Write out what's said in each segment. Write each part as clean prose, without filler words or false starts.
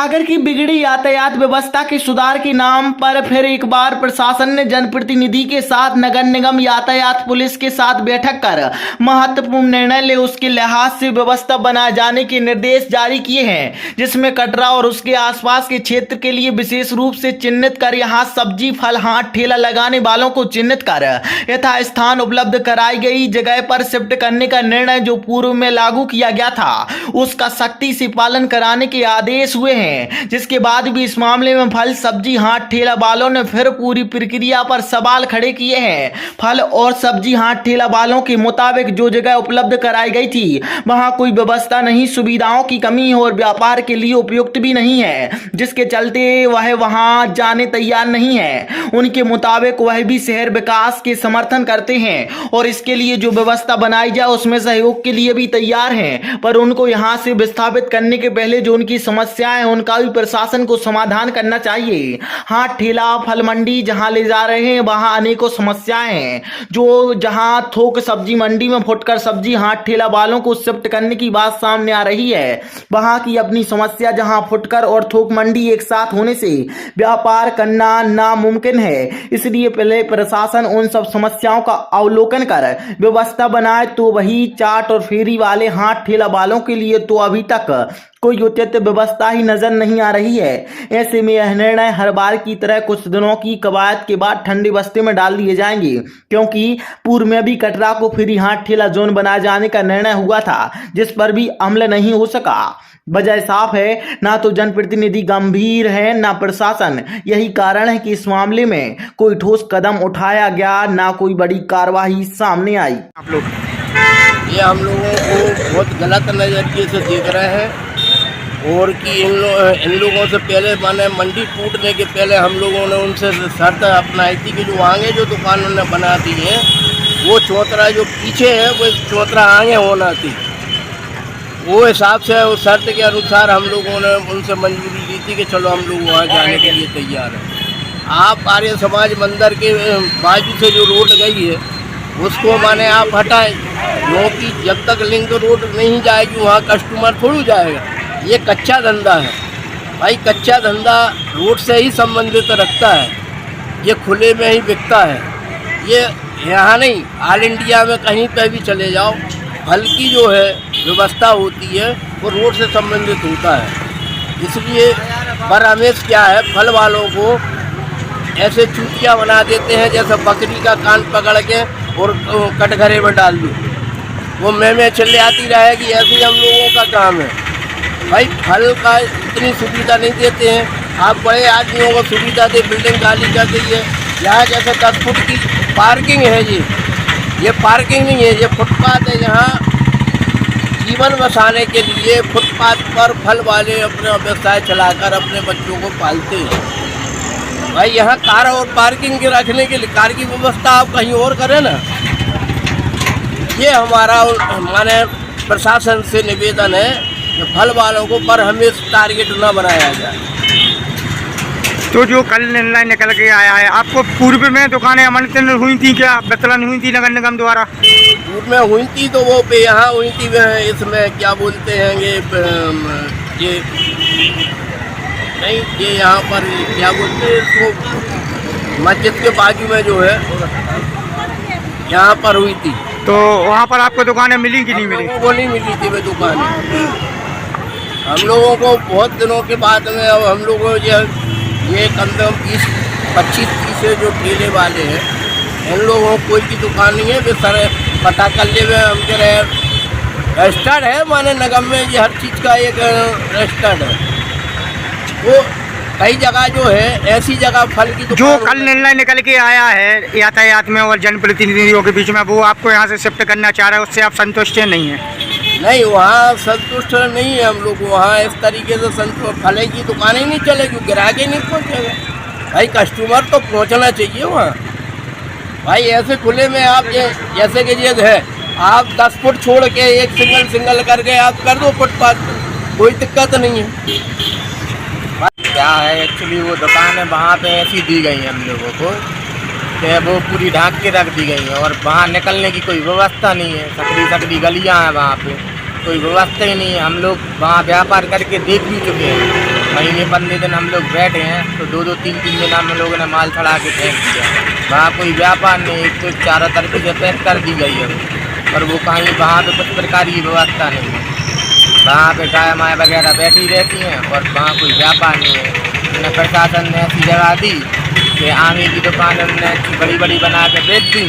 सागर की बिगड़ी यातायात व्यवस्था के सुधार के नाम पर फिर एक बार प्रशासन ने जनप्रतिनिधि के साथ नगर निगम यातायात पुलिस के साथ बैठक कर महत्वपूर्ण निर्णय ले उसके लिहाज से व्यवस्था बनाए जाने के निर्देश जारी किए हैं, जिसमें कटरा और उसके आसपास के क्षेत्र के लिए विशेष रूप से चिन्हित कर यहां सब्जी फल हाट ठेला लगाने वालों को चिन्हित कर यथा स्थान उपलब्ध कराई गई जगह पर शिफ्ट करने का निर्णय जो पूर्व में लागू किया गया था उसका सख्ती से पालन कराने के आदेश हुए हैं। जिसके बाद भी इस मामले में फल सब्जी हाट ठेला वालों ने फिर पूरी प्रक्रिया पर सवाल खड़े किए हैं। फल और सब्जी हाट ठेला वालों के मुताबिक जो जगह उपलब्ध कराई गई थी वहां कोई व्यवस्था नहीं, सुविधाओं की कमी और व्यापार के लिए उपयुक्त भी नहीं है, जिसके चलते वह वहां जाने तैयार नहीं है। उनके मुताबिक वह भी शहर विकास के समर्थन करते हैं और इसके लिए जो व्यवस्था बनाई जाए उसमें सहयोग के लिए भी तैयार हैं, पर उनको यहां से विस्थापित करने के पहले जो उनकी समस्याएं हैं उनका भी प्रशासन को समाधान करना चाहिए। हाट ठेला फल मंडी जहां ले जा रहे हैं वहां अनेकों समस्याएं हैं, जो जहां थोक सब्जी मंडी में फुटकर सब्जी हाट ठेला वालों को शिफ्ट करने की बात सामने आ रही है। वहां की अपनी समस्या जहां फुटकर और थोक मंडी एक साथ होने से व्यापार करना नामुमकिन है, इसलिए पहले प्रशासन उन सब समस्याओं का अवलोकन कर व्यवस्था बनाए। तो वही चाट और फेरी वाले हाट ठेला वालों के लिए तो अभी तक कोई उचित व्यवस्था ही नजर नहीं आ रही है। ऐसे में यह निर्णय हर बार की तरह कुछ दिनों की कवायद के बाद ठंडी बस्ती में डाल दिए जाएंगे, क्योंकि पूर्व में भी कटरा को फ्री हाट ठेला जोन बनाए जाने का निर्णय हुआ था जिस पर भी अमल नहीं हो सका। वजह साफ है, ना तो जनप्रतिनिधि गंभीर है ना प्रशासन। यही कारण है कि इस मामले में कोई ठोस कदम उठाया गया, ना कोई बड़ी कार्रवाई सामने आई। आप लोग ये हम लोगों को बहुत गलत नज़रिए से देख रहे हैं और कि इन लोगों से पहले माने मंडी टूटने के पहले हम लोगों ने उनसे शर्त अपनाई थी कि जो आगे जो दुकान उन्होंने बना दी है वो चौतरा जो पीछे है वो चौतरा आगे होना थी। वो हिसाब से उस शर्त के अनुसार हम लोगों ने उनसे मंजूरी ली थी कि चलो हम लोग वहाँ जाने के लिए तैयार हैं। आप आर्य समाज मंदिर के बाजू से जो रोड गई है उसको माने आप हटाएं, क्योंकि जब तक लिंक रोड नहीं जाएगी वहाँ कस्टमर थोड़ी जाएगा। ये कच्चा धंधा है भाई, कच्चा धंधा रोड से ही संबंधित रखता है, ये खुले में ही बिकता है। ये यहाँ नहीं, ऑल इंडिया में कहीं पर भी चले जाओ फल की जो है व्यवस्था होती है वो रोड से संबंधित होता है। इसलिए पर हमेश क्या है, फल वालों को ऐसे चूतिया बना देते हैं जैसे बकरी का कान पकड़ के और कटघरे में डाल दो, वो मैं चिल्ले आती रहेगी। ऐसे ही हम लोगों का काम है भाई, फल का इतनी सुविधा नहीं देते हैं। आप बड़े आदमियों को सुविधा दे, बिल्डिंग खाली कर दी है। यहाँ जैसे 10 फुट की पार्किंग है, ये पार्किंग नहीं है, ये फुटपाथ है। यहाँ जीवन बसाने के लिए फुटपाथ पर फल वाले अपना व्यवसाय चलाकर अपने बच्चों को पालते हैं भाई। यहाँ कार और पार्किंग के रखने के लिए कार की व्यवस्था आप कहीं और करें ना। ये हमारा माने प्रशासन से निवेदन है कि फल वालों को पर हमेशा टारगेट न बनाया जाए। तो जो कल निर्णय निकल के आया है, आपको पूर्व में दुकानें अमानतन हुई थी क्या, वितरण हुई थी नगर निगम द्वारा? पूर्व में हुई थी तो वो पे यहाँ हुई थी, इसमें क्या बोलते हैं ये नहीं, ये यहाँ पर क्या बोलते हैं इसको, मस्जिद के बाजू में जो है यहाँ पर हुई थी। तो वहाँ पर आपको दुकानें मिली कि नहीं मिली? वो नहीं मिली थी वे दुकानें हम लोगों को बहुत दिनों के बाद में। अब हम लोग ये कम से कम 20-25-30 जो ठेले वाले हैं इन लोगों को कोई की दुकान नहीं है। वे सर पता कर ले, हम कह रहे रजिस्टर्ड है माने नगम में, ये हर चीज़ का एक रजिस्टर्ड है। वो कई जगह जो है ऐसी जगह फल की जो कल निर्णय निकल के आया है यातायात में और जनप्रतिनिधियों के बीच में, वो आपको यहाँ से शिफ्ट करना चाह रहा है, उससे आप संतुष्ट नहीं हैं? नहीं, वहाँ संतुष्ट नहीं है हम लोग। वहाँ इस तरीके से संतुष्ट, फल की दुकानें नहीं चलेगी, ग्राहक ही नहीं पहुँचेगा भाई। कस्टमर तो पहुँचना चाहिए वहाँ भाई। ऐसे खुले में आप जैसे कि ये है, आप 10 फुट छोड़ के एक सिंगल करके आप कर दो फुटपाथ पर, कोई दिक्कत नहीं है। क्या है एक्चुअली वो दुकानें वहाँ पे ऐसी दी गई हैं हम लोगों को कि वो पूरी ढाँक के रख दी गई हैं और वहाँ निकलने की कोई व्यवस्था नहीं है। सकरी गलियाँ हैं, वहाँ पे कोई व्यवस्था ही नहीं है। हम लोग वहाँ व्यापार करके देख भी चुके हैं। महीने 15 दिन हम लोग बैठे हैं तो 2-3 दिन हम लोगों ने माल चढ़ा के फेंक दिया। वहाँ कोई व्यापार नहीं, एक तो चारों तरफ से पैक कर दी गई है और वो कहीं वहाँ पे कुछ प्रकार की व्यवस्था नहीं है। वहाँ पे गाय माए वगैरह बैठी रहती हैं और वहाँ कोई व्यापार नहीं है। उन्हें प्रशासन ने ऐसी जगह दी कि आगे की दुकान उन्होंने बड़ी बड़ी बना के बेच दी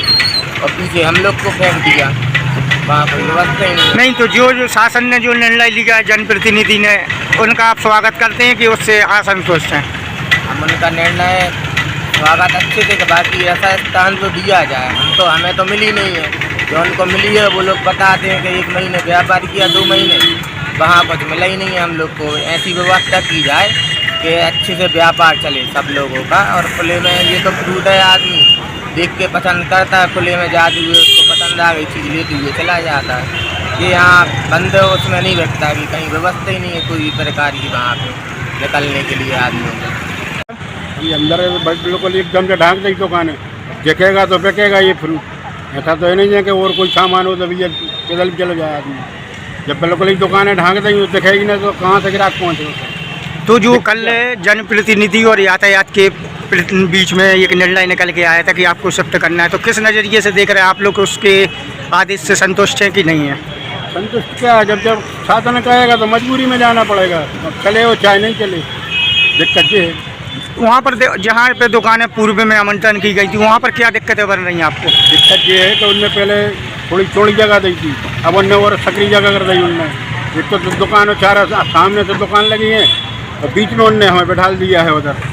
और पीछे हम लोग को फेंक दिया। वहाँ कोई व्यवस्था ही नहीं। नहीं तो जो शासन ने जो निर्णय लिया है जनप्रतिनिधि ने, उनका आप स्वागत करते हैं कि उससे असंतुष्ट हैं? हम उनका निर्णय स्वागत अच्छे से, बाकी ऐसा स्थान तो दिया जाए। हमें तो मिली नहीं है, जो उनको मिली है वो लोग बताते हैं कि 1 महीने व्यापार किया, 2 महीने, वहाँ कुछ मिला ही नहीं है हम लोग को। ऐसी व्यवस्था की जाए कि अच्छे से व्यापार चले सब लोगों का। और खुले में ये तो फ्रूट है, आदमी देख के पसंद करता है, खुले में जाते हुए उसको पसंद आ गई चीज़ लेते हुए चला जाता है। ये यहाँ बंद है, उसमें नहीं बैठता कि कहीं व्यवस्था ही नहीं है कोई भी प्रकार की वहाँ पे निकलने के लिए आदमियों को। ये अंदर बिल्कुल एकदम से ढांक दी दुकान है, देखेगा तो फेंकेगा ये फ्रूट। ऐसा तो है नहीं है कि और कोई सामान हो तो ये पैदल चले जाए आदमी। जब बिल्कुल एक दुकानें ढांक देंगी तो दिखेगी ना, तो कहाँ से ग्राहक पहुँचेगा। तो जो कल जनप्रतिनिधि और यातायात के बीच में एक निर्णय निकल के आया था कि आपको शिफ्ट करना है, तो किस नज़रिए से देख रहे हैं आप लोग? उसके आदेश से संतुष्ट हैं कि नहीं है? संतुष्ट क्या है, जब साधन कहेगा तो मजबूरी में जाना पड़ेगा। अब चले हो चाहे नहीं चले, दिक्कत ये है। वहाँ पर जहाँ पे दुकानें पूर्व में आमंत्रण की गई थी, वहाँ पर क्या दिक्कतें बन रही हैं आपको? दिक्कत ये है कि उनने पहले थोड़ी चौड़ी जगह दी थी, अब उनने और सकरी जगह कर दी उनने। एक तो दुकान चार सामने से दुकान लगी है और बीच में उनने हमें बैठा दिया है उधर।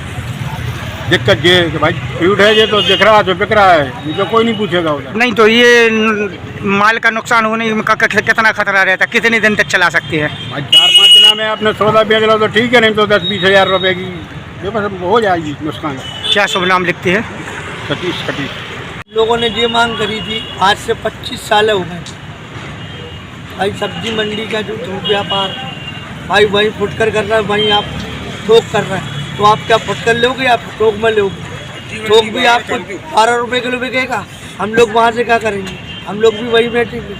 दिक्कत ये है कि भाई फ्रूट है, ये तो दिख रहा है तो बिक रहा है, ये तो कोई नहीं पूछेगा उधर। नहीं तो ये माल का नुकसान होने का कितना खतरा रहता है? कितने दिन तक चला सकते हैं? भाई 4-5 दिन में आपने सौदा बेच लो तो ठीक है, नहीं तो 10-20 हज़ार रुपये की ये बस हो जाएगी नुकसान। क्या शुभ नाम लिखते हैं? सतीश। लोगों ने ये मांग करी थी, आज से 25 साल हो गए भाई। सब्जी मंडी का जो थोक व्यापार भाई वहीं फुटकर कर रहा है, वहीं आप थोक कर रहे हैं, तो आप क्या फुटकर लोगे या थोक में लोगे? थोक भी आपको 12 रुपये किलो बिकेगा, हम लोग वहाँ से क्या करेंगे? हम लोग भी वहीं बैठेंगे।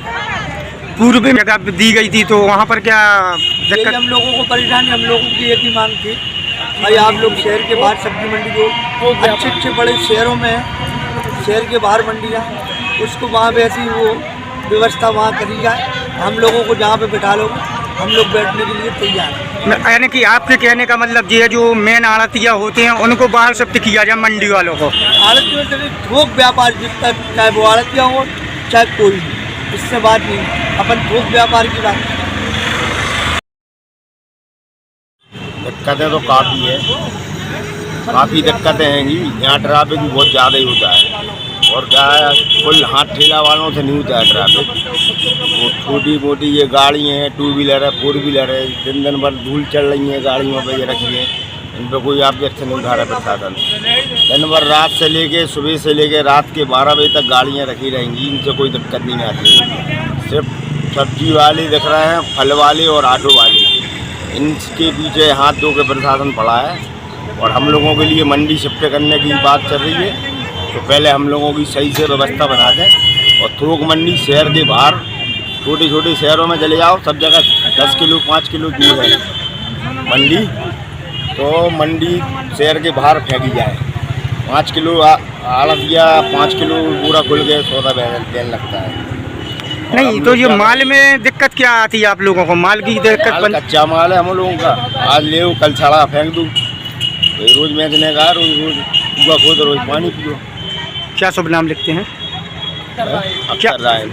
पूर्व में जगह दी गई थी तो वहाँ पर क्या यही दिक्कत? हम लोगों को परेशानी, हम लोगों की एक ही मांग थी भाई, आप लोग शहर के बाहर सब्जी मंडी जो अच्छे बड़े शहरों में है, शहर के बाहर मंडियाँ, उसको वहाँ पे ऐसी वो व्यवस्था वहाँ करी जाए। हम लोगों को जहाँ पे बैठा लोगे, हम लोग बैठने के लिए तैयार हैं। यानी कि आपके कहने का मतलब ये है जो मेन आड़तिया होते हैं उनको बाहर शिफ्ट किया जाए मंडी वालों को? आड़त में चले थोक व्यापार जितना, चाहे वो आड़तिया हो चाहे कोई भी, इससे बात नहीं, अपन थोक व्यापार की बात। दिक्कतें तो काफ़ी है, काफ़ी दिक्कतें हैंगी। यहाँ ट्रैफिक भी बहुत ज़्यादा ही होता है और क्या है, फुल हाथ ठेला वालों से नहीं होता है ट्रैफिक। वो छोटी मोटी ये गाड़ी हैं, 2 व्हीलर है, 4 व्हीलर है, दिन भर धूल चल रही है गाड़ियों पे ये रखी है, इन पर कोई ऑब्जेक्शन नहीं उठा रहा प्रशासन। दिन भर रात से लेके सुबह से लेके रात के 12 बजे तक गाड़ियाँ रखी रहेंगी, इनसे कोई दिक्कत नहीं आती। सिर्फ सब्जी वाले दिख रहे हैं, फल वाले और ऑटो वाले, इनके पीछे हाथ धो के प्रशासन पड़ा है। और हम लोगों के लिए मंडी शिफ्ट करने की बात चल रही है, तो पहले हम लोगों की सही से व्यवस्था बना दें। और थोक मंडी शहर के बाहर छोटे छोटे शहरों में चले जाओ, सब जगह 10 किलो 5 किलो दूर है मंडी, तो मंडी शहर के बाहर फेंकी जाए। 5 किलो आड़तिया 5 किलो पूरा खुल के सौदा देने लगता है। नहीं तो ये माल में दिक्कत क्या आती है आप लोगों को? माल की दिक्कत? कच्चा माल है हम लोगों का, आज ले कल छड़ा फेंक दूँ, रोज़ बेचने का, रोज़ कुआ खोद, रोज़ पानी पियो। क्या शुभ नाम लिखते हैं? क्या राय